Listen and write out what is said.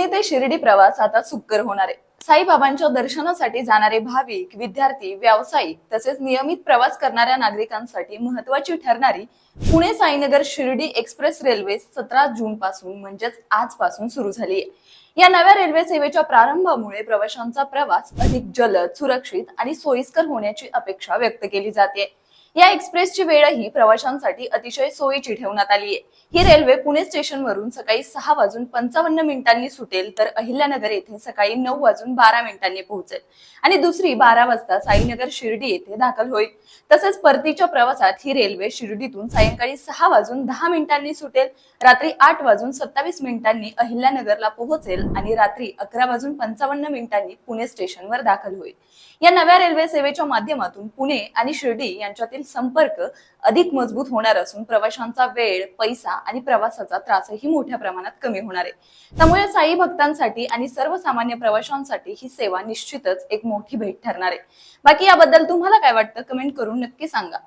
पुणे ते शिर्डी प्रवास आता सुकर होणार आहे। साईबाबांच्या दर्शनासाठी जाणारे भाविक, विद्यार्थी, व्यावसायिक तसेच नियमित प्रवास करणाऱ्या नागरिकांसाठी महत्त्वाची ठरणारी पुणे साईनगर शिर्डी एक्सप्रेस रेल्वे 17 जून पासून म्हणजेच आजपासून सुरू झाली आहे। या नव्या रेल्वे सेवेच्या प्रारंभामुळे प्रवाशांचा प्रवास अधिक जलद, सुरक्षित आणि सोयीस्कर होण्याची अपेक्षा व्यक्त केली जाते। या एक्सप्रेसची वेळही प्रवाशांसाठी अतिशय सोयीची ठेवण्यात आली आहे। ही रेल्वे पुणे स्टेशन वरून सकाळी 6:55 सुटेल तर अहिल्यानगर येथे सकाळी 9:12 पोहोचेल आणि दुसरी 12 वाजता साईनगर शिर्डी येथे दाखल होईल। तसेच परतीच्या प्रवासात ही रेल्वे शिर्डीतून सायंकाळी 6:10 सुटेल, रात्री 8:27 अहिल्यानगरला पोहोचेल आणि रात्री 11:55 पुणे स्टेशनवर दाखल होईल। या नव्या रेल्वे सेवेच्या माध्यमातून पुणे आणि शिर्डी यांच्यातील संपर्क अधिक मजबूत होणार असून प्रवाशांचा वेळ, पैसा आणि प्रवासाचा त्रासही मोठ्या प्रमाणात कमी होणार आहे। त्यामुळे साई भक्तांसाठी आणि सर्वसामान्य प्रवाशांसाठी ही सेवा निश्चितच एक मोठी भेट ठरणार आहे। बाकी याबद्दल तुम्हाला काय वाटतं कमेंट करून नक्की सांगा।